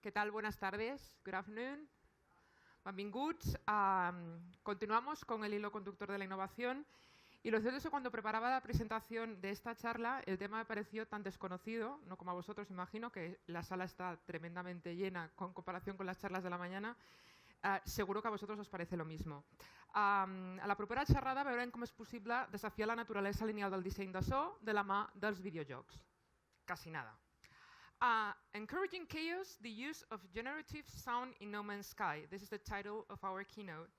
Què tal? Buenas tardes. Good afternoon. Benvinguts. Continuamos con el hilo conductor de la innovación. Y lo cierto es que cuando preparaba la presentación de esta charla, el tema me pareció tan desconocido, no como a vosotros imagino, que la sala está tremendamente llena con comparación con las charlas de la mañana. Seguro que a vosotros os parece lo mismo. A la propera xerrada veurem com és possible desafiar la naturalesa lineal del disseny de so de la mà dels videojocs. Casi nada. Encouraging chaos, the use of generative sound in No Man's Sky. This is the title of our keynote.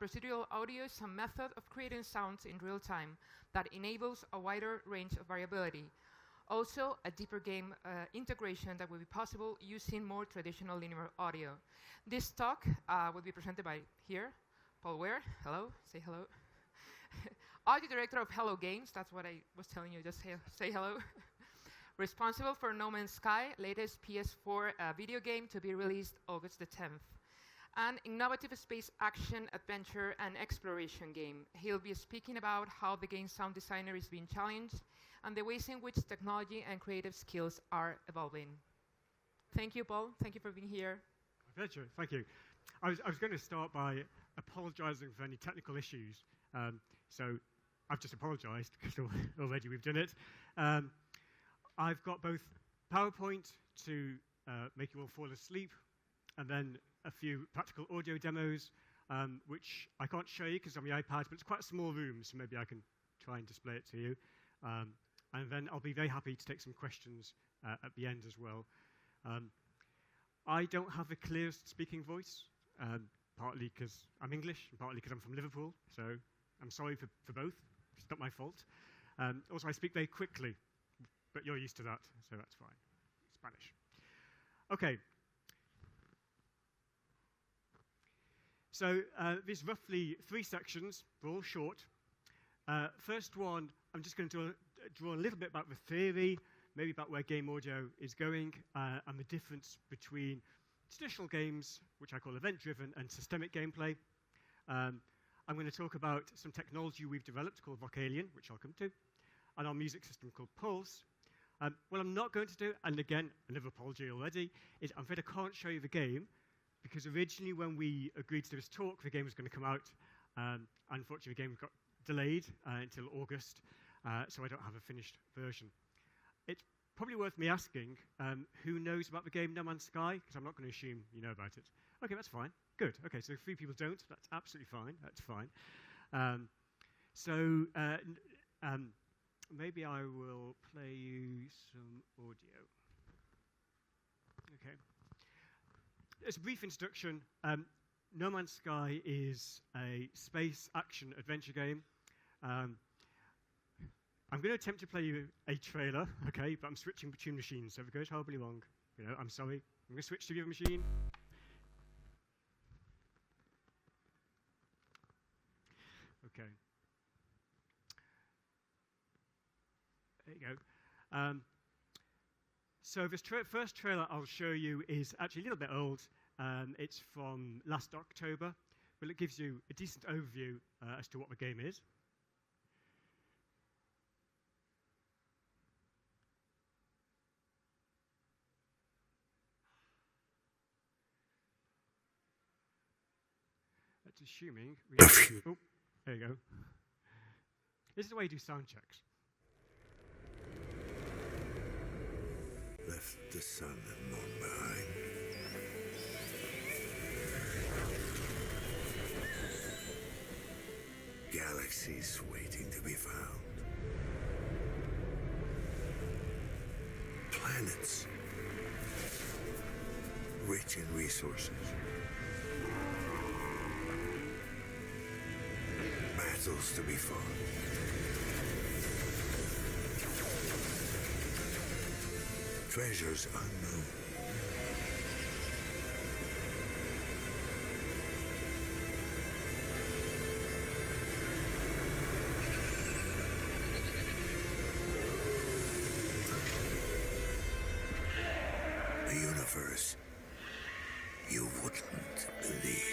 Procedural audio is a method of creating sounds in real time that enables a wider range of variability. Also, a deeper game integration that will be possible using more traditional linear audio. This talk will be presented by here, Paul Ware. Hello, say hello. Audio director of Hello Games, that's what I was telling you, just say hello. Responsible for No Man's Sky, latest PS4 video game to be released August the 10th. An innovative space action, adventure, and exploration game. He'll be speaking about how the game's sound designer is being challenged and the ways in which technology and creative skills are evolving. Thank you, Paul. Thank you for being here. My pleasure. Thank you. I was going to start by apologizing for any technical issues. So I've just apologized because already we've done it. I've got both PowerPoint to make you all fall asleep, and then a few practical audio demos, which I can't show you because I'm on the iPad, but it's quite a small room, so maybe I can try and display it to you. And then I'll be very happy to take some questions at the end as well. I don't have the clearest speaking voice, partly because I'm English, and partly because I'm from Liverpool, so I'm sorry for both. It's not my fault. Also, I speak very quickly, but you're used to that, so that's fine. Spanish. Okay. So there's roughly 3 sections. They're all short. First one, I'm just going to draw a little bit about the theory, maybe about where game audio is going, and the difference between traditional games, which I call event-driven, and systemic gameplay. I'm going to talk about some technology we've developed called Vocalion, which I'll come to, and our music system called Pulse. What I'm not going to do, and again, another apology already, is I'm afraid I can't show you the game, because originally when we agreed to do this talk, the game was going to come out. Unfortunately, the game got delayed until August, so I don't have a finished version. It's probably worth me asking, who knows about the game No Man's Sky? Because I'm not going to assume you know about it. Okay, that's fine. Good. Okay, so 3 people don't. That's absolutely fine. That's fine. Maybe I will play you some audio. Okay. As a brief introduction, No Man's Sky is a space action adventure game. I'm going to attempt to play you a trailer, okay, but I'm switching between machines, so if it goes horribly wrong, I'm sorry. I'm going to switch to the other machine. Okay. There you go. So this first trailer I'll show you is actually a little bit old. It's from last October, but it gives you a decent overview as to what the game is. That's assuming we have oh, there you go. This is the way you do sound checks. Left the sun and moon behind. Galaxies waiting to be found. Planets rich in resources. Battles to be fought. Treasures unknown. A universe you wouldn't believe.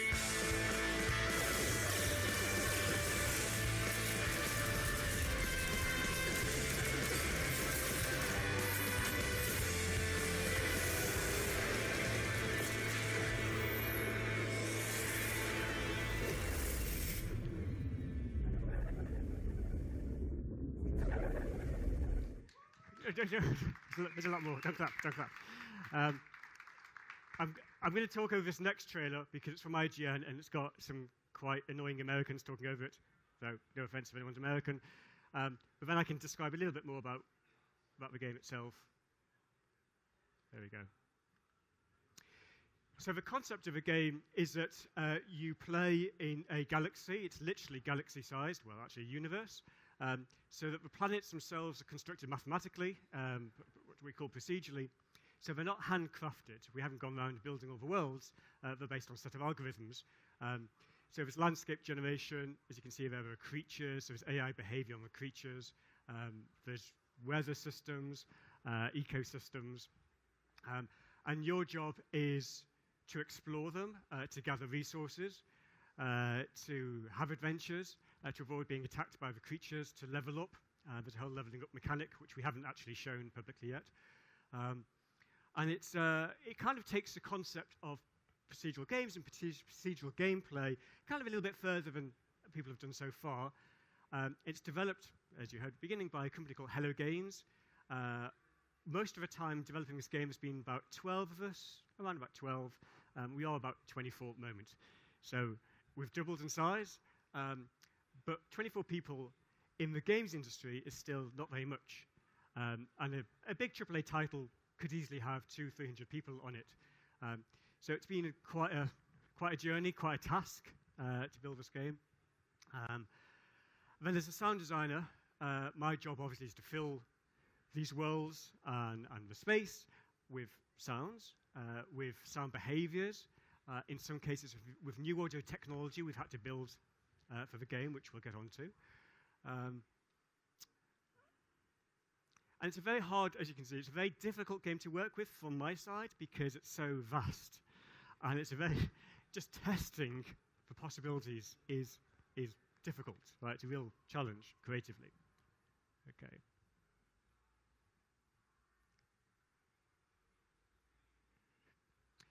There's a lot more. Don't clap, don't clap. I'm going to talk over this next trailer because it's from IGN and it's got some quite annoying Americans talking over it. So no offense if anyone's American. But then I can describe a little bit more about the game itself. There we go. So the concept of a game is that you play in a galaxy. It's literally galaxy-sized, well, actually a universe, so that the planets themselves are constructed mathematically, what we call procedurally. So they're not handcrafted. We haven't gone around building all the worlds. They're based on a set of algorithms. So there's landscape generation. As you can see, there are creatures. There's AI behavior on the creatures. There's weather systems, ecosystems. And your job is to explore them, to gather resources, to have adventures, to avoid being attacked by the creatures, to level up. There's a whole leveling up mechanic, which we haven't actually shown publicly yet. And it kind of takes the concept of procedural games and procedural gameplay kind of a little bit further than people have done so far. It's developed, as you heard at the beginning, by a company called Hello Games. Most of the time developing this game has been about 12 of us, around about 12. We are about 24 at the moment. So we've doubled in size, but 24 people in the games industry is still not very much. And a big AAA title could easily have 200-300 people on it. So it's been quite a journey, quite a task to build this game. Then as a sound designer, my job obviously is to fill these worlds and the space with sounds, with sound behaviors. In some cases, with new audio technology, we've had to build for the game, which we'll get onto. And it's a very hard, as you can see, it's a very difficult game to work with from my side because it's so vast. And it's a very, just testing the possibilities is difficult, right? It's a real challenge creatively. Okay.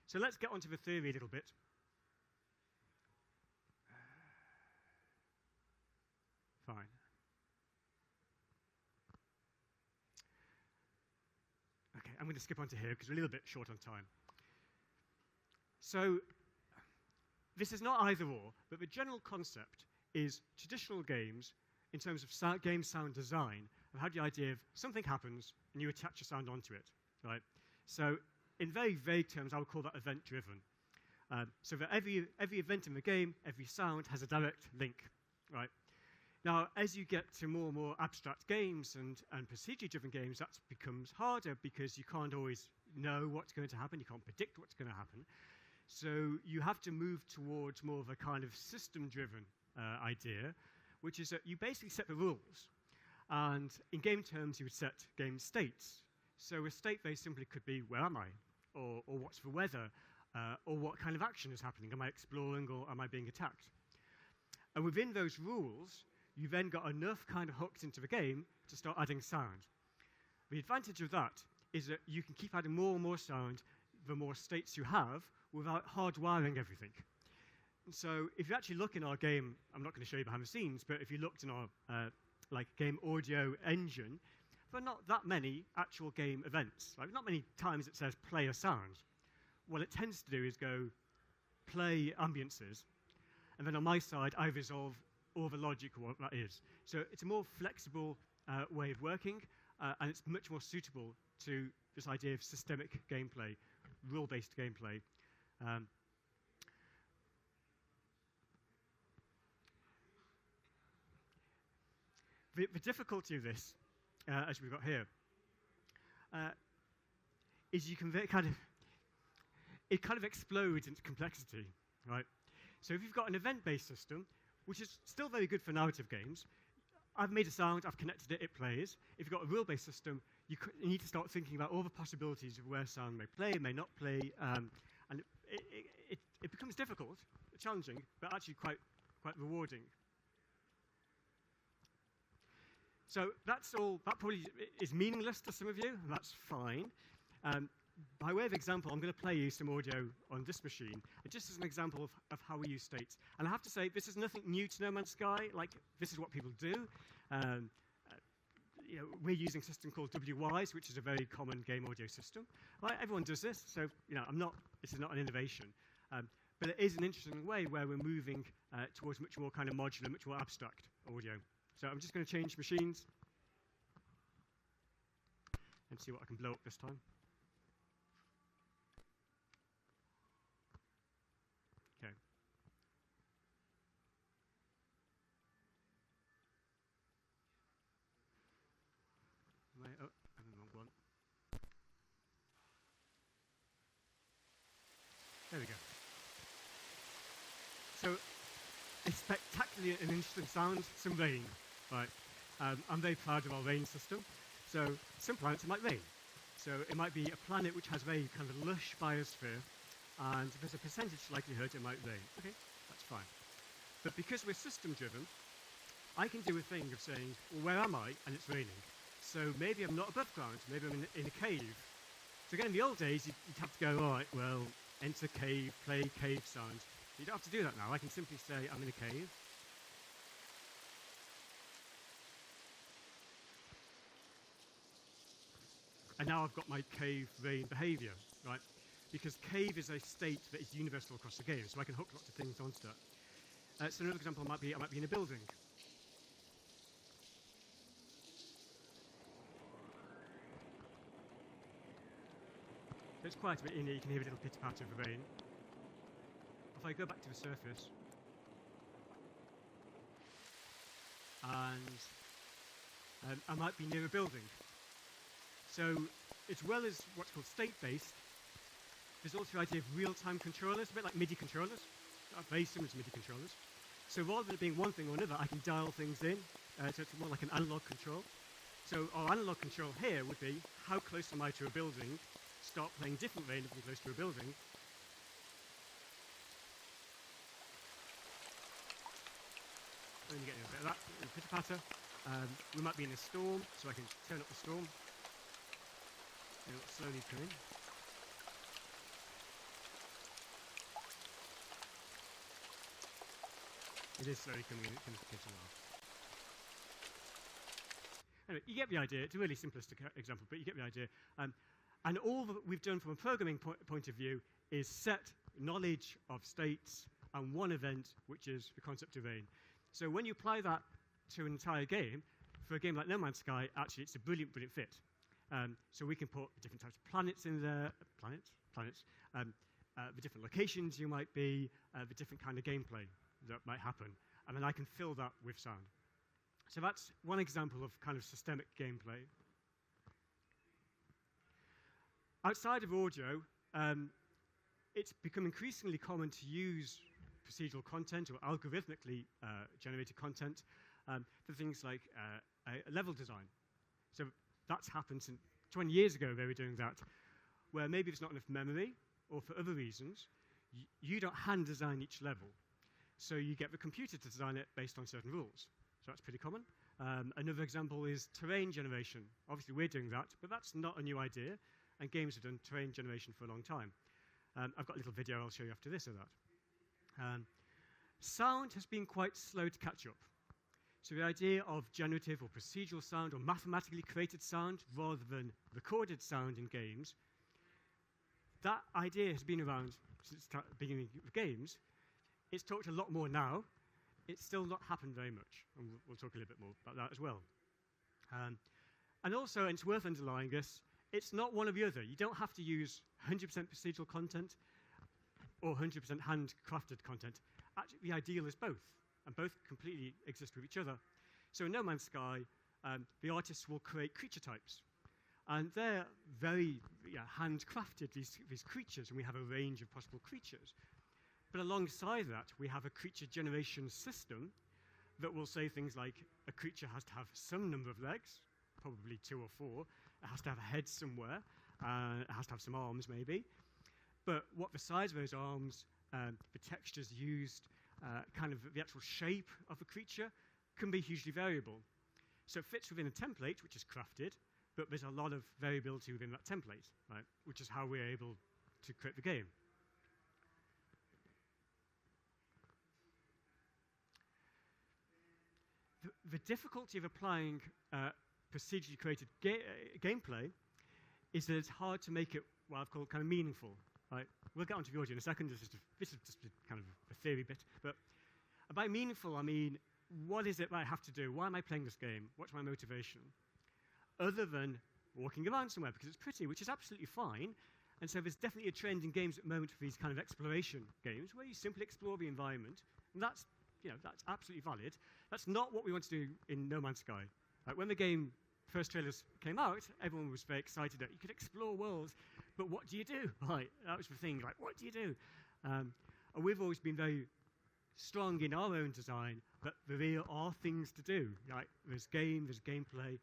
So let's get onto the theory a little bit. Fine. Okay, I'm going to skip onto here because we're a little bit short on time. So this is not either or, but the general concept is traditional games in terms of game sound design have had the idea of something happens and you attach a sound onto it, right? So in very vague terms, I would call that event-driven. So that every event in the game, every sound has a direct link, right? Now, as you get to more and more abstract games and procedure-driven games, that becomes harder because you can't always know what's going to happen. You can't predict what's going to happen. So you have to move towards more of a kind of system-driven idea, which is that you basically set the rules. And in game terms, you would set game states. So a state very simply could be, where am I? Or what's the weather? Or what kind of action is happening? Am I exploring or am I being attacked? And within those rules, you then got enough kind of hooks into the game to start adding sound. The advantage of that is that you can keep adding more and more sound the more states you have without hardwiring everything. And so if you actually look in our game, I'm not going to show you behind the scenes, but if you looked in our game audio engine, there are not that many actual game events. Like, not many times it says play a sound. What it tends to do is go play ambiances, and then on my side, I resolve all the logic of what that is. So it's a more flexible way of working, and it's much more suitable to this idea of systemic gameplay, rule-based gameplay. The difficulty of this, as we've got here, is you can it kind of explodes into complexity, right? So if you've got an event-based system, which is still very good for narrative games, I've made a sound, I've connected it, it plays. If you've got a rule-based system, you need to start thinking about all the possibilities of where sound may play, may not play, and it becomes difficult, challenging, but actually quite rewarding. So that's all. That probably is meaningless to some of you, and that's fine. By way of example, I'm going to play you some audio on this machine, just as an example of how we use states. And I have to say, this is nothing new to No Man's Sky. Like, this is what people do. we're using a system called WWise, which is a very common game audio system. Right? Everyone does this, so this is not an innovation. But it is an interesting way where we're moving towards much more kind of modular, much more abstract audio. So I'm just going to change machines and see what I can blow up this time. Okay. Oh, I'm the wrong one. There we go. So, a spectacularly and interesting sound, some rain. Right. I'm very proud of our rain system. So, some planets might rain. So, it might be a planet which has very kind of lush biosphere, and if there's a percentage likelihood it might rain. Okay, that's fine. But because we're system-driven, I can do a thing of saying, well, where am I? And it's raining. So maybe I'm not above ground, maybe I'm in a cave. So again, in the old days, you'd have to go, all right, well, enter cave, play cave sound. You don't have to do that now. I can simply say I'm in a cave. And now I've got my cave rain behavior, right? Because cave is a state that is universal across the game, so I can hook lots of things onto that. So another example might be I might be in a building. So it's quiet a bit in here, you can hear a little pitter-patter of the rain. If I go back to the surface, and I might be near a building. So as well as what's called state-based, there's also the idea of real-time controllers, a bit like MIDI controllers, very similar to MIDI controllers. So rather than it being one thing or another, I can dial things in, so it's more like an analog control. So our analog control here would be, how close am I to a building? Start playing different rain if I'm close to a building. And you get a bit of that, pitter-patter. We might be in a storm, so I can turn up the storm. It'll slowly come in. It is slowly coming in, it can take a while. Anyway, you get the idea. It's a really simplistic example, but you get the idea. And all that we've done from a programming point of view is set knowledge of states and one event, which is the concept of rain. So when you apply that to an entire game, for a game like No Man's Sky, actually it's a brilliant, brilliant fit. So we can put different types of planets in there, the different locations you might be, the different kind of gameplay that might happen. And then I can fill that with sound. So that's one example of kind of systemic gameplay. Outside of audio, it's become increasingly common to use procedural content or algorithmically generated content for things like level design. So that's happened since 20 years ago they were doing that, where maybe there's not enough memory, or for other reasons, you don't hand design each level. So you get the computer to design it based on certain rules. So that's pretty common. Another example is terrain generation. Obviously we're doing that, but that's not a new idea. And games have done terrain generation for a long time. I've got a little video I'll show you after this of that. Sound has been quite slow to catch up. So the idea of generative or procedural sound or mathematically created sound rather than recorded sound in games, that idea has been around since the beginning of games. It's talked a lot more now. It's still not happened very much. And we'll talk a little bit more about that as well. And also, and it's worth underlying this, it's not one or the other. You don't have to use 100% procedural content or 100% handcrafted content. Actually, the ideal is both, and both completely exist with each other. So in No Man's Sky, the artists will create creature types. And they're very handcrafted, these creatures, and we have a range of possible creatures. But alongside that, we have a creature generation system that will say things like a creature has to have some number of legs, probably 2 or 4. It has to have a head somewhere. It has to have some arms, maybe. But what the size of those arms, the textures used, kind of the actual shape of the creature can be hugely variable. So it fits within a template, which is crafted, but there's a lot of variability within that template, right? Which is how we're able to create the game. The difficulty of applying procedurally created gameplay is that it's hard to make it what I've called kind of meaningful. Right? We'll get onto the audio in a second. This is just a kind of a theory bit. But by meaningful, I mean, what is it that I have to do? Why am I playing this game? What's my motivation? Other than walking around somewhere because it's pretty, which is absolutely fine. And so there's definitely a trend in games at the moment for these kind of exploration games where you simply explore the environment. And that's absolutely valid. That's not what we want to do in No Man's Sky. When the game first trailers came out, everyone was very excited that you could explore worlds, but what do you do? Right, that was the thing, like, what do you do? And we've always been very strong in our own design that there are things to do. Like, there's gameplay,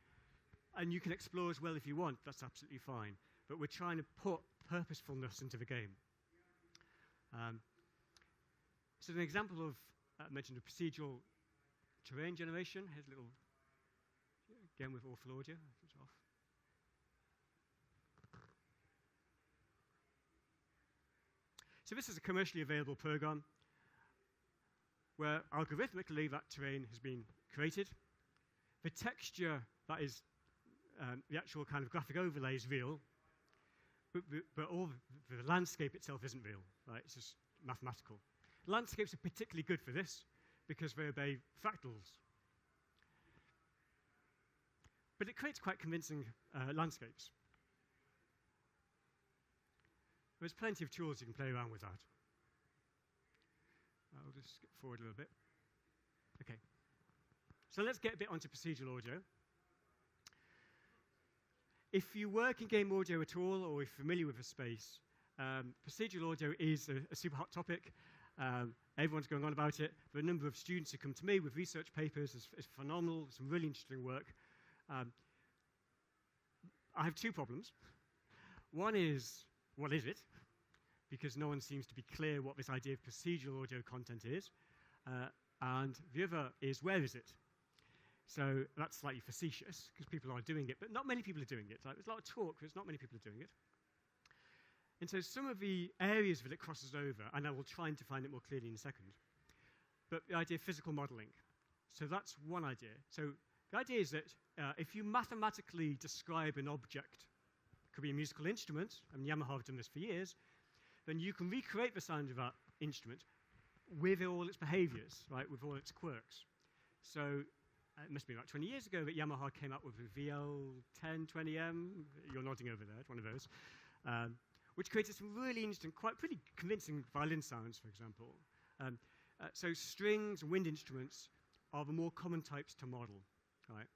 and you can explore as well if you want, that's absolutely fine. But we're trying to put purposefulness into the game. So an example of, I mentioned a procedural terrain generation. Here's a little, again with awful audio. It's off. So this is a commercially available program where algorithmically that terrain has been created. The texture, that is the actual kind of graphic overlay, is real, but all the landscape itself isn't real, right? It's just mathematical. Landscapes are particularly good for this because they obey fractals. But it creates quite convincing landscapes. There's plenty of tools you can play around with that. I'll just skip forward a little bit. Okay. So let's get a bit onto procedural audio. If you work in game audio at all, or if you're familiar with the space, procedural audio is a super hot topic. Everyone's going on about it. The number of students who come to me with research papers is phenomenal. Some really interesting work. I have two problems. One is, what is it? Because no one seems to be clear what this idea of procedural audio content is. And the other is, where is it? So that's slightly facetious, because people are doing it, but not many people are doing it. Like, there's a lot of talk, but not many people are doing it. And so some of the areas that it crosses over, and I will try and define it more clearly in a second, but the idea of physical modeling. So that's one idea. So the idea is that if you mathematically describe an object, it could be a musical instrument, and Yamaha have done this for years, then you can recreate the sound of that instrument with all its behaviors, right, with all its quirks. So it must be about 20 years ago that Yamaha came out with a VL10 20M. You're nodding over there, it's one of those. Which created some really interesting, pretty convincing violin sounds, for example. So strings and wind instruments are the more common types to model, right?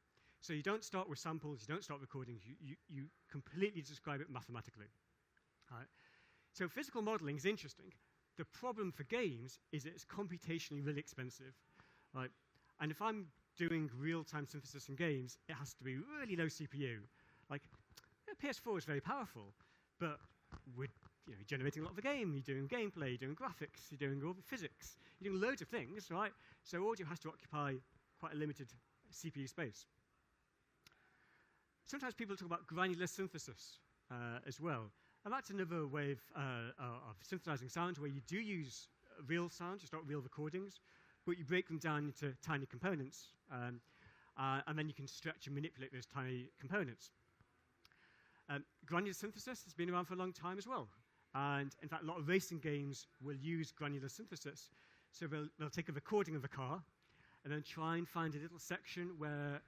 So you don't start with samples, you don't start recordings, you completely describe it mathematically, right? So physical modeling is interesting. The problem for games is that it's computationally really expensive, right? And if I'm doing real-time synthesis in games, it has to be really low CPU. Like, PS4 is very powerful, but we're generating a lot of the game. You're doing gameplay, you're doing graphics, you're doing all the physics, you're doing loads of things, right? So audio has to occupy quite a limited CPU space. Sometimes people talk about granular synthesis as well. And that's another way of synthesizing sound where you do use real sound, you start real recordings, but you break them down into tiny components, and then you can stretch and manipulate those tiny components. Granular synthesis has been around for a long time as well. And in fact, a lot of racing games will use granular synthesis. So they'll take a recording of the car and then try and find a little section where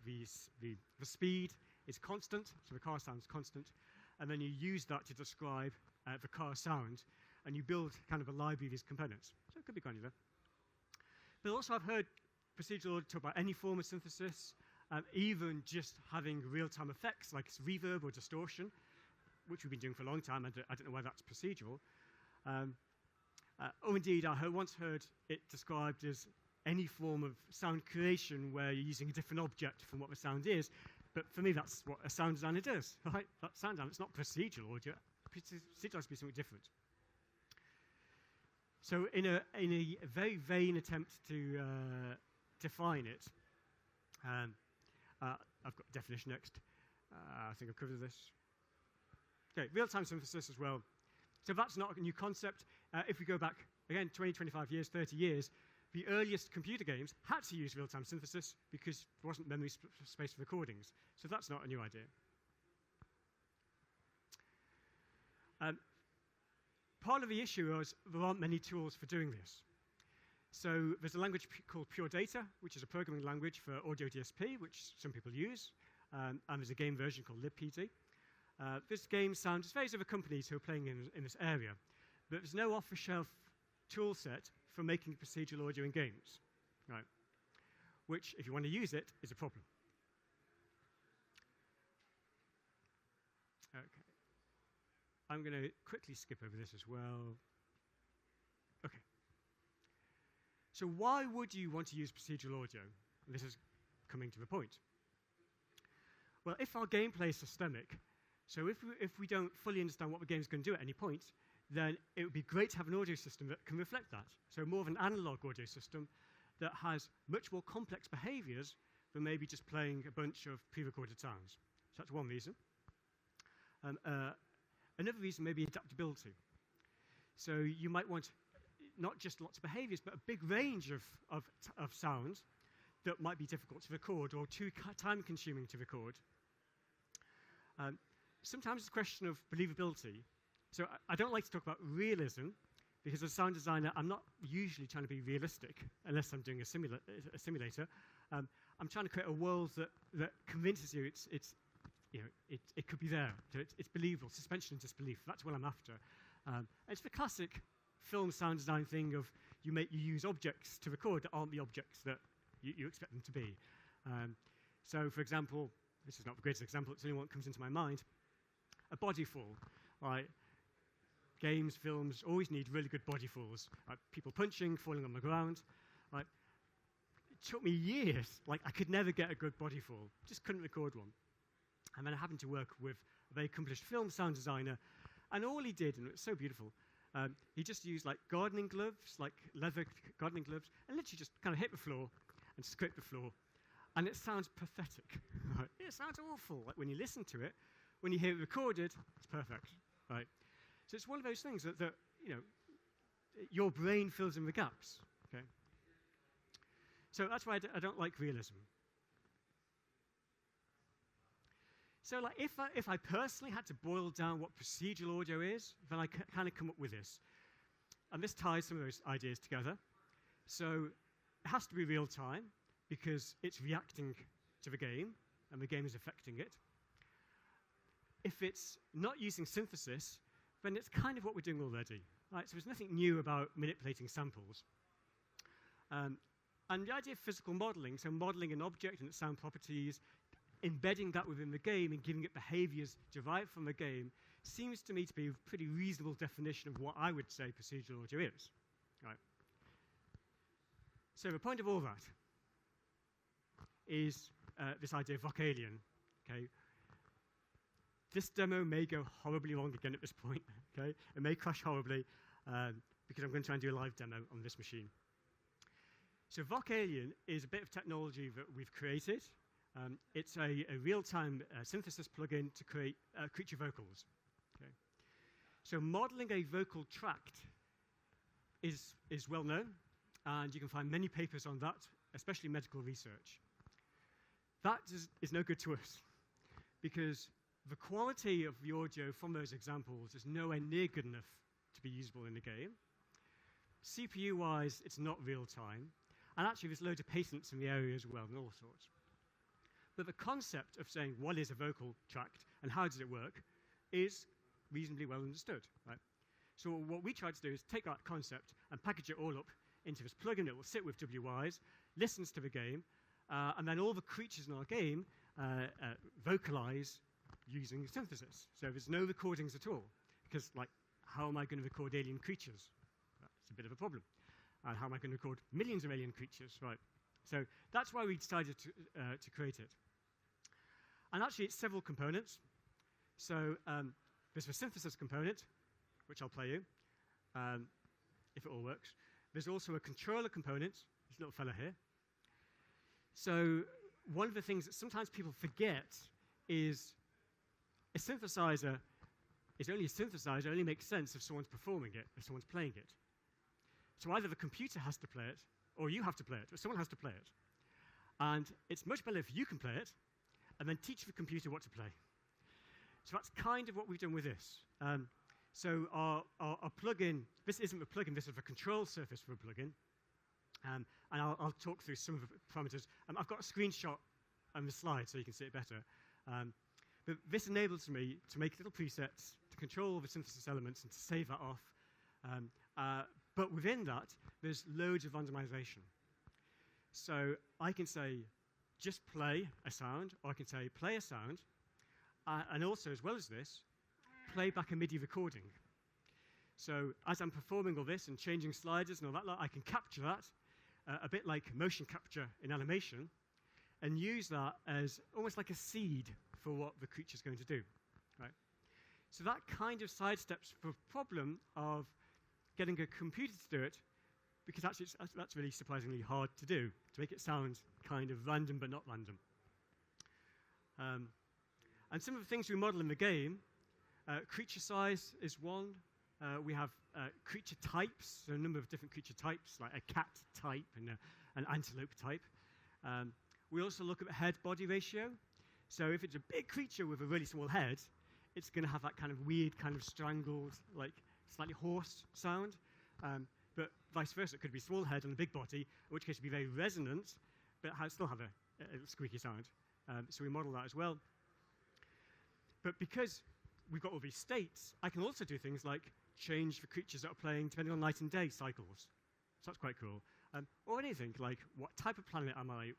the speed is constant, so the car sounds constant, and then you use that to describe the car sound, and you build kind of a library of these components. So it could be granular. But also I've heard procedural talk about any form of synthesis, even just having real-time effects like reverb or distortion, which we've been doing for a long time. I don't know why that's procedural. Or indeed, I once heard it described as any form of sound creation where you're using a different object from what the sound is. But for me, that's what a sound designer does, right? That sound design, it's not procedural audio. Procedural has to be something different. So in a very vain attempt to define it, I've got definition next. I think I've covered this. Okay, real-time synthesis as well. So that's not a new concept. If we go back, again, 20, 25 years, 30 years, the earliest computer games had to use real-time synthesis because there wasn't memory space for recordings. So that's not a new idea. Part of the issue is there aren't many tools for doing this. So there's a language called Pure Data, which is a programming language for audio DSP, which some people use. And there's a game version called libpd. This game sounds, there's other companies who are playing in this area, but there's no off-the-shelf tool set for making procedural audio in games, right? Which, if you want to use it, is a problem. Okay. I'm going to quickly skip over this as well. Okay. So why would you want to use procedural audio? This is coming to the point. Well, if our gameplay is systemic, so if we don't fully understand what the game is going to do at any point, then it would be great to have an audio system that can reflect that. So more of an analog audio system that has much more complex behaviors than maybe just playing a bunch of pre-recorded sounds. So that's one reason. Another reason may be adaptability. So you might want not just lots of behaviors, but a big range of sounds that might be difficult to record or too time-consuming to record. Sometimes it's a question of believability. So I don't like to talk about realism, because as a sound designer, I'm not usually trying to be realistic, unless I'm doing a simulator. I'm trying to create a world that convinces you it could be there. So it's believable, suspension of disbelief. That's what I'm after. It's the classic film sound design thing of you use objects to record that aren't the objects that you expect them to be. So, for example, this is not the greatest example, it's the only one that comes into my mind. A body fall, right? Games, films always need really good body falls. People punching, falling on the ground. Right? It took me years. Like, I could never get a good body fall. Just couldn't record one. And then I happened to work with a very accomplished film sound designer, and all he did, and it was so beautiful, he just used like gardening gloves, like leather gardening gloves, and literally just kind of hit the floor and scrape the floor. And it sounds pathetic. Right? It sounds awful. Like when you listen to it, when you hear it recorded, it's perfect. Right? So it's one of those things that your brain fills in the gaps. Okay? So that's why I don't like realism. So like if I personally had to boil down what procedural audio is, then I kind of come up with this. And this ties some of those ideas together. So it has to be real time, because it's reacting to the game, and the game is affecting it. If it's not using synthesis, then it's kind of what we're doing already. Right? So there's nothing new about manipulating samples. And the idea of physical modeling, so modeling an object and its sound properties, embedding that within the game and giving it behaviors derived from the game, seems to me to be a pretty reasonable definition of what I would say procedural audio is. Right? So the point of all that is this idea of vocalion. Okay? This demo may go horribly wrong again at this point. Okay? It may crash horribly because I'm going to try and do a live demo on this machine. So vocalion is a bit of technology that we've created. It's a real-time synthesis plugin to create creature vocals. Okay? So modeling a vocal tract is well known, and you can find many papers on that, especially medical research. That is no good to us, because the quality of the audio from those examples is nowhere near good enough to be usable in the game. CPU-wise, it's not real-time, and actually there's loads of patents in the area as well, and all sorts. But the concept of saying what is a vocal tract and how does it work is reasonably well understood. Right? So what we try to do is take that concept and package it all up into this plugin that will sit with WIs, listens to the game, and then all the creatures in our game vocalize using synthesis. So there's no recordings at all, because like, how am I going to record alien creatures? That's a bit of a problem. And how am I going to record millions of alien creatures? Right. So that's why we decided to create it. And actually, it's several components. So there's a synthesis component, which I'll play you, if it all works. There's also a controller component, this little fella here. So one of the things that sometimes people forget is a synthesizer is only a synthesizer, only makes sense if someone's performing it, if someone's playing it. So either the computer has to play it, or you have to play it, or someone has to play it. And it's much better if you can play it, and then teach the computer what to play. So that's kind of what we've done with this. So our plugin, this isn't a plugin, this is a control surface for a plugin. And I'll talk through some of the parameters. I've got a screenshot on the slide so you can see it better. But this enables me to make little presets, to control all the synthesis elements, and to save that off. But within that, there's loads of randomization. So I can say, just play a sound, or I can say, play a sound, and also, as well as this, play back a MIDI recording. So as I'm performing all this and changing sliders and all that, I can capture that, a bit like motion capture in animation, and use that as almost like a seed for what the creature's going to do. Right? So that kind of sidesteps the problem of getting a computer to do it, because actually that's really surprisingly hard to do, to make it sound kind of random but not random. And some of the things we model in the game, creature size is one. We have creature types, so a number of different creature types, like a cat type and an antelope type. We also look at the head-body ratio. So if it's a big creature with a really small head, it's going to have that kind of weird, kind of strangled, like slightly hoarse sound. But vice versa, it could be small head and a big body, in which case it would be very resonant, but still have a squeaky sound. So we model that as well. But because we've got all these states, I can also do things like change the creatures that are playing depending on night and day cycles. So that's quite cool. Or anything like, what type of planet am I?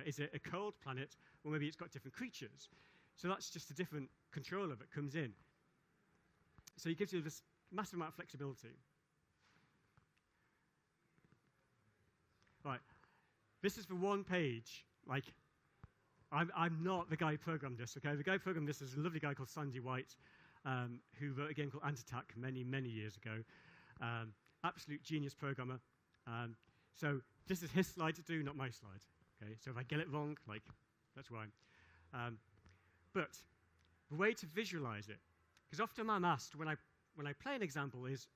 Is it a cold planet, or maybe it's got different creatures? So that's just a different controller that comes in. So it gives you this massive amount of flexibility. Right, this is the one page. Like, I'm not the guy who programmed this, okay? The guy who programmed this is a lovely guy called Sandy White, who wrote a game called Anti-Attack many, many years ago. Absolute genius programmer. So this is his slide to do, not my slide. Okay, so if I get it wrong, like, that's why. But the way to visualize it, because often I'm asked when I play an example is,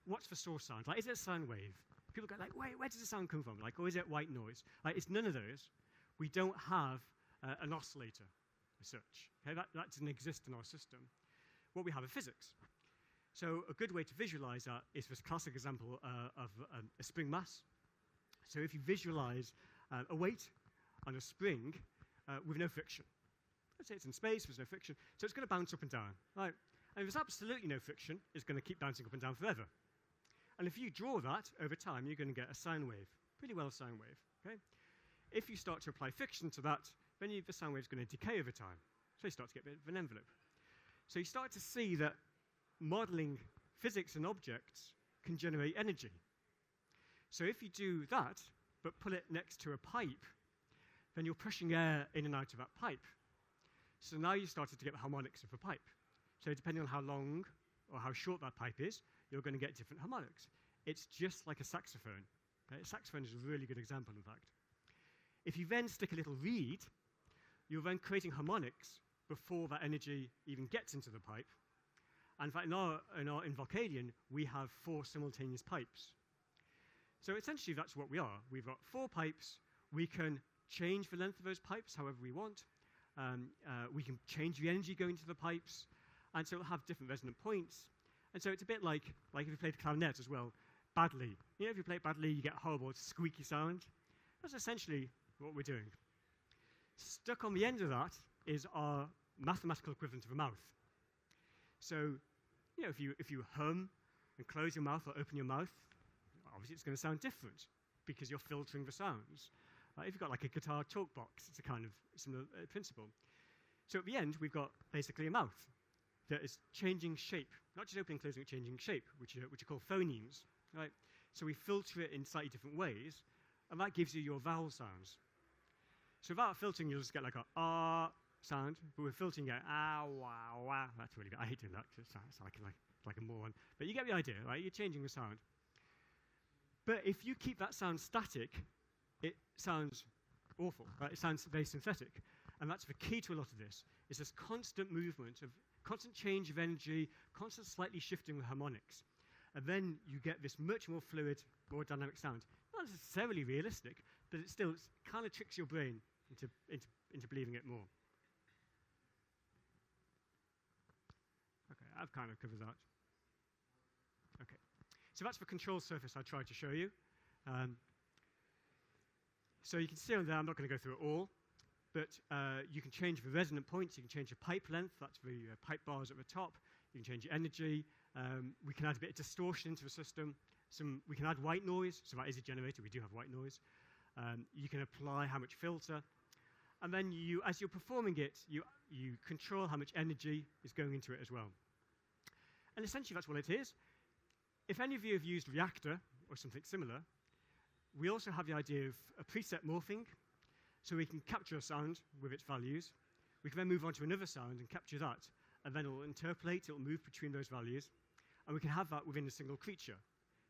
what's the source sound? Like, is it a sound wave? People go like, wait, where does the sound come from? Like, or is it white noise? Like, it's none of those. We don't have an oscillator as such. Okay, that doesn't exist in our system. What we have are physics. So a good way to visualize that is this classic example of a spring mass. So if you visualize a weight on a spring with no friction. Let's say it's in space, there's no friction, so it's going to bounce up and down. Right? And if there's absolutely no friction, it's going to keep bouncing up and down forever. And if you draw that over time, you're going to get a sine wave, pretty well sine wave. Okay? If you start to apply friction to that, then the sound wave is going to decay over time. So you start to get a bit of an envelope. So you start to see that modeling physics and objects can generate energy. So if you do that, but put it next to a pipe, then you're pushing air in and out of that pipe. So now you started to get the harmonics of the pipe. So depending on how long or how short that pipe is, you're going to get different harmonics. It's just like a saxophone. Okay? A saxophone is a really good example, in fact. If you then stick a little reed, you're then creating harmonics before that energy even gets into the pipe. And in fact, in Vocadian, we have 4 simultaneous pipes. So essentially, that's what we are. We've got 4 pipes. We can change the length of those pipes however we want. We can change the energy going to the pipes. And so it'll have different resonant points. And so it's a bit like if you played clarinet as well, badly. You know, if you play it badly, you get a horrible squeaky sound. That's essentially what we're doing. Stuck on the end of that is our mathematical equivalent of a mouth. So, you know, if you hum and close your mouth or open your mouth, obviously it's going to sound different because you're filtering the sounds. If you've got like a guitar talk box, it's a kind of similar principle. So at the end, we've got basically a mouth that is changing shape, not just opening and closing, but changing shape, which are called phonemes. Right? So we filter it in slightly different ways, and that gives you your vowel sounds. So without filtering, you'll just get like a ah sound, but we're filtering it ah, wah, wah. That's really good. I hate doing that. It sounds like a moron. But you get the idea, right? You're changing the sound. But if you keep that sound static, it sounds awful. Right? It sounds very synthetic. And that's the key to a lot of this, is this constant movement of constant change of energy, constant slightly shifting of harmonics. And then you get this much more fluid, more dynamic sound. Not necessarily realistic, but it still kind of tricks your brain into believing it more. Okay, I've kind of covered that. Okay, so that's the control surface I tried to show you. So you can see on there, I'm not going to go through it all, but you can change the resonant points, you can change the pipe length, that's the pipe bars at the top, you can change the energy, we can add a bit of distortion into the system, we can add white noise, so that is a generator, we do have white noise. You can apply how much filter, and then as you're performing it, you control how much energy is going into it as well. And essentially that's what it is. If any of you have used Reactor or something similar, we also have the idea of a preset morphing, so we can capture a sound with its values. We can then move on to another sound and capture that, and then it'll interpolate, it'll move between those values, and we can have that within a single creature.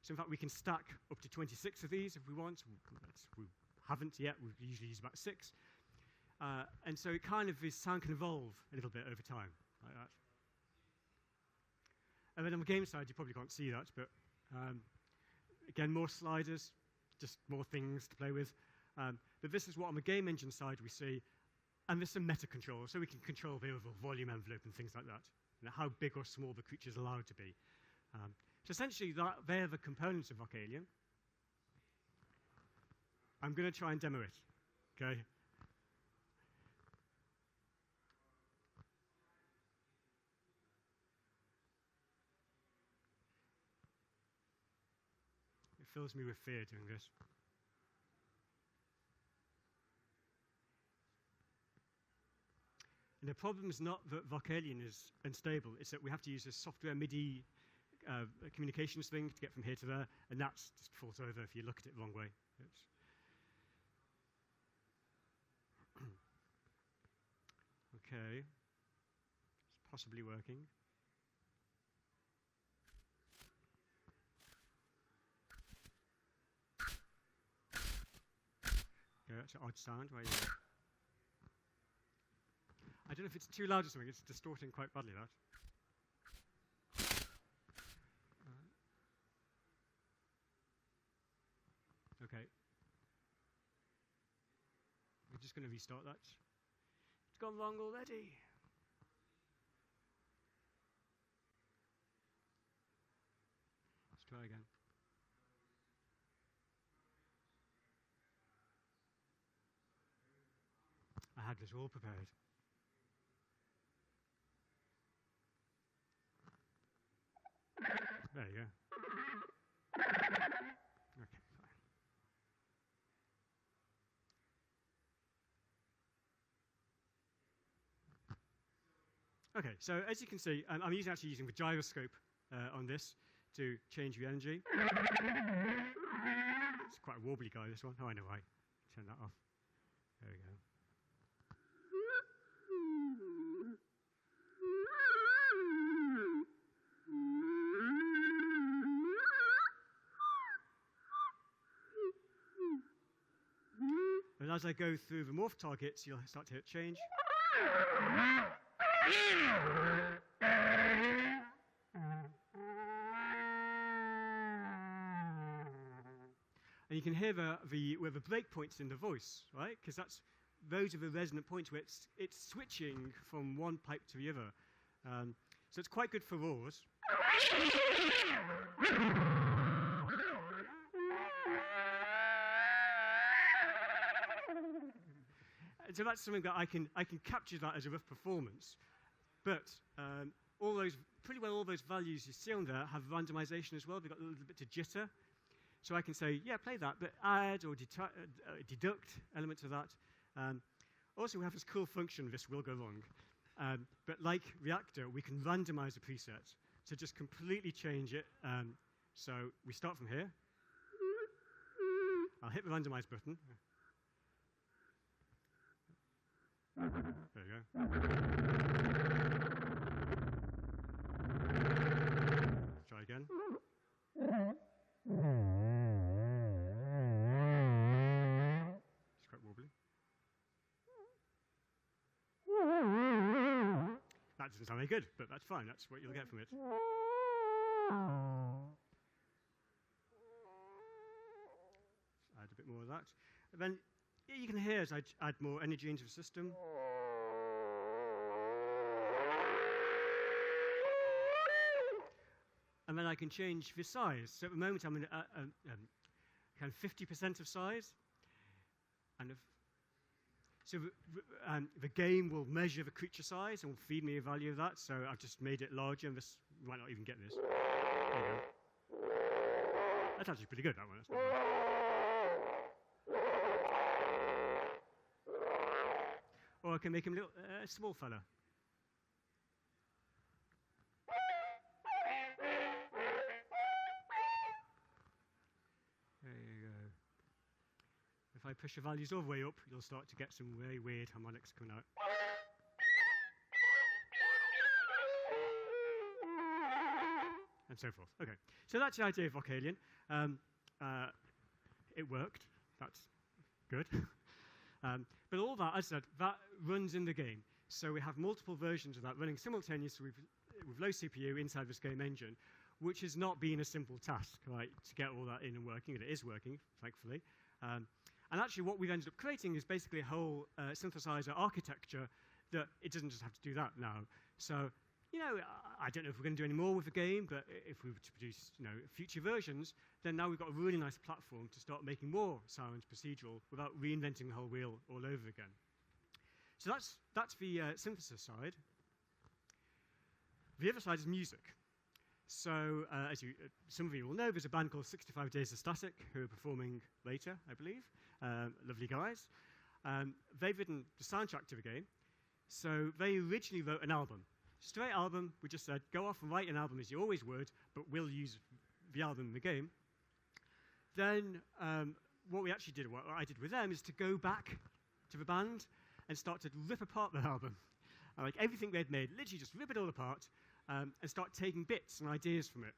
So in fact, we can stack up to 26 of these if we want. We haven't yet, we usually use about 6. And so it kind of, this sound can evolve a little bit over time, like that. And then on the game side, you probably can't see that, but again, more sliders, just more things to play with. But this is what on the game engine side we see, and there's some meta control, so we can control the overall volume envelope and things like that, and how big or small the creature is allowed to be. So essentially, they're the components of Vocalion. I'm going to try and demo it, okay? It fills me with fear doing this. And the problem is not that Vocalion is unstable, it's that we have to use this software MIDI communications thing to get from here to there, and that just falls over if you look at it the wrong way. Okay, it's possibly working. Okay, that's an odd sound. Right here. I don't know if it's too loud or something, it's distorting quite badly, that. Okay. We're just going to restart that. It's gone wrong already. Let's try again. I had this all prepared. There you go. Okay, fine. Okay, so as you can see, I'm actually using the gyroscope on this to change the energy. It's quite a wobbly guy, this one. Oh, I know why. Turn that off. There we go. And as I go through the morph targets, you'll start to hear it change. And you can hear where the breakpoints in the voice, right? Because those are the resonant points where it's switching from one pipe to the other. So it's quite good for roars. So that's something that I can capture that as a rough performance. But pretty well all those values you see on there have randomization as well. They've got a little bit of jitter. So I can say, yeah, play that, but add or deduct elements of that. Also, we have this cool function, this will go wrong. But like Reactor, we can randomize the preset. So just completely change it. So we start from here. I'll hit the randomize button. There you go. Let's try again. It's quite wobbly. That doesn't sound very good, but that's fine. That's what you'll get from it. that. And then you can hear as I add more energy into the system. And then I can change the size. So at the moment, I'm in kind of 50% of size. And so the game will measure the creature size and will feed me a value of that. So I've just made it larger, and this you might not even get this. There you go. That's actually pretty good, that one. That's not bad. Or I can make him a little small fella. There you go. If I push the values all the way up, you'll start to get some very weird harmonics coming out. And so forth. Okay, so that's the idea of Vocalion. It worked. That's good. But all that, as I said, that runs in the game. So we have multiple versions of that running simultaneously with low CPU inside this game engine, which has not been a simple task, right, to get all that in and working, and it is working, thankfully. And actually what we've ended up creating is basically a whole synthesizer architecture that it doesn't just have to do that now. So, you know, I don't know if we're going to do any more with the game, but if we were to produce, you know, future versions, then now we've got a really nice platform to start making more sounds procedural without reinventing the whole wheel all over again. So that's the synthesis side. The other side is music. So, as some of you will know, there's a band called 65 Days of Static who are performing later, I believe. Lovely guys. They've written the soundtrack to the game. So they originally wrote an album. Straight album, we just said, go off and write an album as you always would, but we'll use the album in the game. Then what we actually did, what I did with them, is to go back to the band and start to rip apart the album. Like everything they'd made, literally just rip it all apart and start taking bits and ideas from it.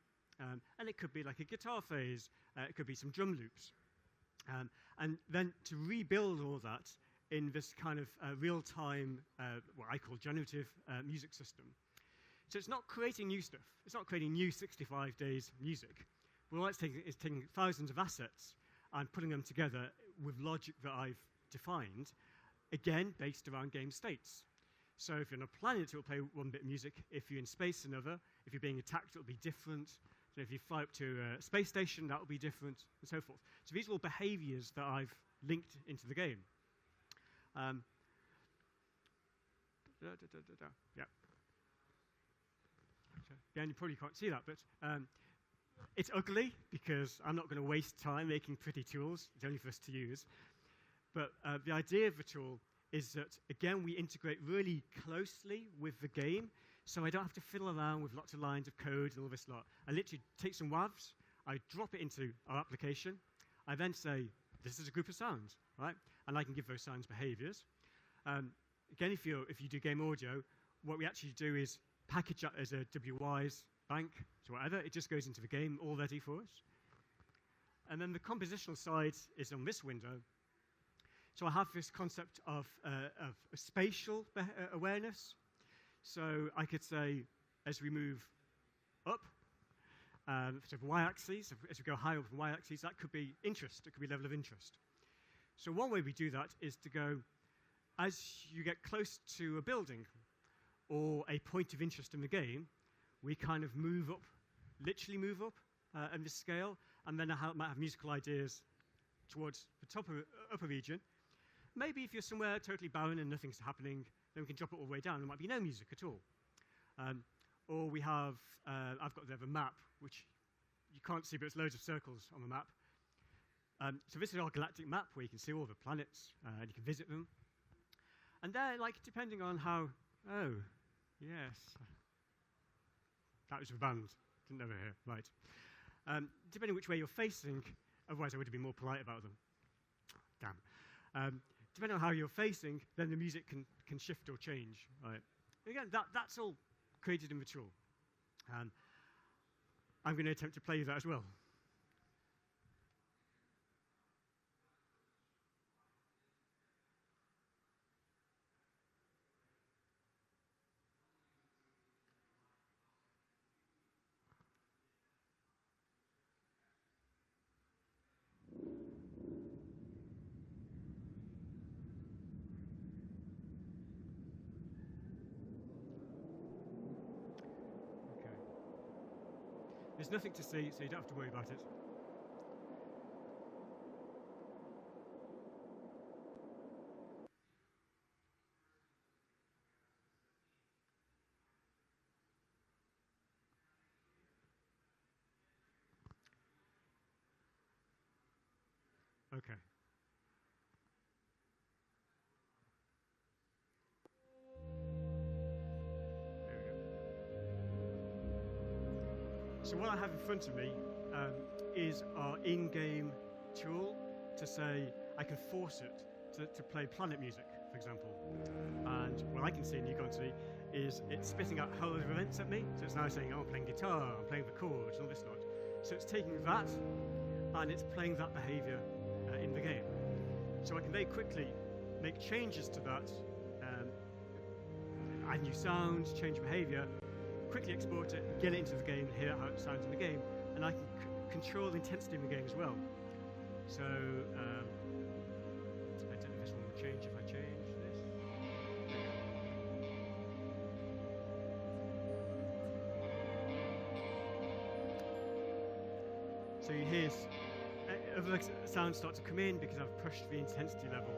And it could be like a guitar phase, it could be some drum loops. And then to rebuild all that in this kind of real-time, what I call generative music system. So it's not creating new stuff. It's not creating new 65 days music. Well, all it's taking is taking thousands of assets and putting them together with logic that I've defined, again, based around game states. So if you're on a planet, it will play one bit of music. If you're in space, another. If you're being attacked, it will be different. So if you fly up to a space station, that will be different, and so forth. So these are all behaviors that I've linked into the game. Yeah. Again, you probably can't see that, but it's ugly because I'm not going to waste time making pretty tools. It's only for us to use. But the idea of the tool is that, again, we integrate really closely with the game, so I don't have to fiddle around with lots of lines of code and all this lot. I literally take some WAVs, I drop it into our application, I then say, this is a group of sounds, right? And I can give those sounds behaviors. Again, if you do game audio, what we actually do is package that as a WYs bank, so whatever, it just goes into the game all ready for us. And then the compositional side is on this window. So I have this concept of spatial awareness. So I could say, as we move up, sort of y-axis, as we go higher up the y-axis, that could be interest, it could be level of interest. So one way we do that is to go, as you get close to a building or a point of interest in the game, we kind of move up, literally move up in this scale, and then I might have musical ideas towards the top of upper region. Maybe if you're somewhere totally barren and nothing's happening, then we can drop it all the way down. There might be no music at all. Or we have, I've got there a map, which you can't see, but it's loads of circles on the map. So this is our galactic map, where you can see all the planets, and you can visit them. And they're, like, depending on how, oh, yes. That was the band, didn't over here, right. Depending which way you're facing, otherwise I would have been more polite about them. Damn. Depending on how you're facing, then the music can shift or change, right? Again, that's all created in the tool. I'm going to attempt to play that as well. There's nothing to see, so you don't have to worry about it. Okay. There we go. So what I have in front of me is our in-game tool to say I can force it to play planet music, for example. And what I can see, and you can't see, is it's spitting out whole other events at me. So it's now saying, oh, I'm playing guitar, I'm playing the chords, and all this lot. So it's taking that, and it's playing that behavior in the game. So I can very quickly make changes to that, add new sounds, change behavior, quickly export it, get it into the game, hear how it sounds in the game, and I can control the intensity in the game as well. So, I don't know if this one will change if I change this. So you hear other sounds start to come in because I've pushed the intensity level.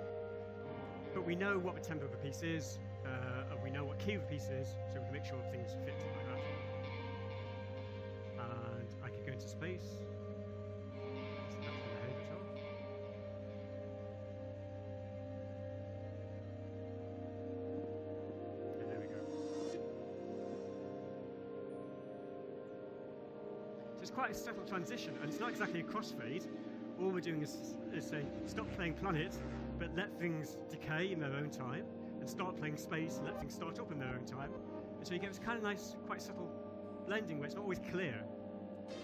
But we know what the tempo of the piece is, and we know what key of the piece is, so we can make sure things fit like that. And I can go into space. So that's the behavior as well. And there we go. So it's quite a subtle transition, and it's not exactly a crossfade. All we're doing is saying, stop playing planet, but let things decay in their own time, and start playing space and let things start up in their own time. And so you get this kind of nice, quite subtle blending where it's not always clear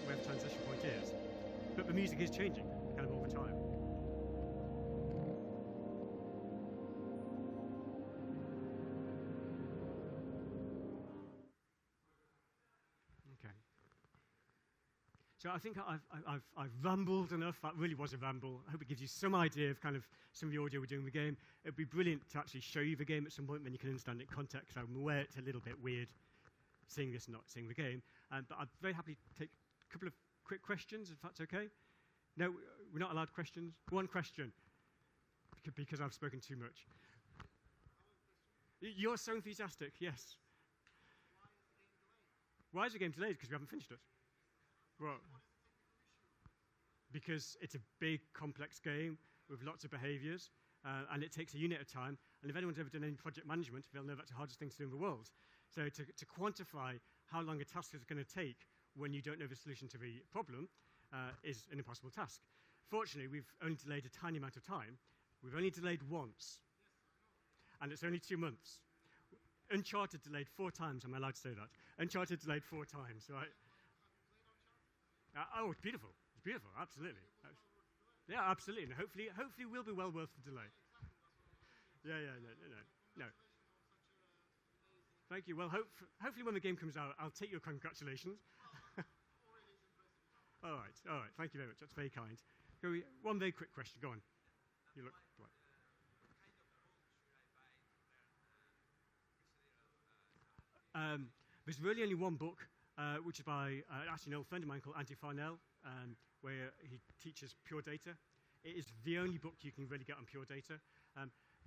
where the transition point is, but the music is changing kind of all the time. Okay. So I think I've rambled enough. That really was a ramble. I hope it gives you some idea of kind of some of the audio we're doing in the game. It'd be brilliant to actually show you the game at some point when you can understand it in context. I'm aware it's a little bit weird seeing this and not seeing the game. But I'd very happily take a couple of quick questions, if that's okay. No, we're not allowed questions. One question, because I've spoken too much. You're so enthusiastic, yes. Why is the game delayed? Because we haven't finished it. Well, because it's a big, complex game with lots of behaviors, and it takes a unit of time. And if anyone's ever done any project management, they'll know that's the hardest thing to do in the world. So to quantify how long a task is going to take when you don't know the solution to the problem is an impossible task. Fortunately, we've only delayed a tiny amount of time. We've only delayed once, and it's only 2 months. Uncharted delayed 4 times. Am I allowed to say that? Uncharted delayed 4 times, right? Oh, it's beautiful. It's beautiful, absolutely. Yeah, absolutely. And hopefully we'll be well worth the delay. No. Thank you. Well, hopefully when the game comes out, I'll take your congratulations. All right. Thank you very much. That's very kind. One very quick question. Go on. You look right. There's really only one book, which is by actually an old friend of mine called Andy Farnell, where he teaches pure data. It is the only book you can really get on pure data.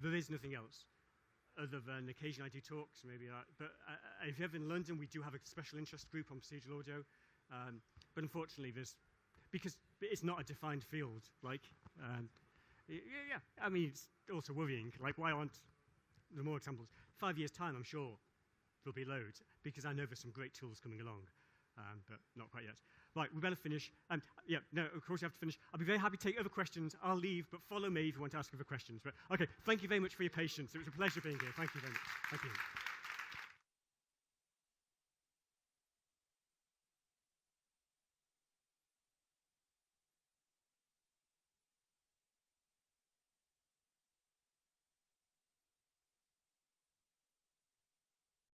There is nothing else, other than occasionally I do talks, maybe. But if you're ever in London, we do have a special interest group on procedural audio. But unfortunately, because it's not a defined field. Like, I mean, it's also worrying. Like, why aren't there more examples? 5 years' time, I'm sure there'll be loads, because I know there's some great tools coming along, but not quite yet. Right, we better finish. Of course you have to finish. I'll be very happy to take other questions. I'll leave, but follow me if you want to ask other questions. But okay, thank you very much for your patience. It was a pleasure being here. Thank you very much. Thank you.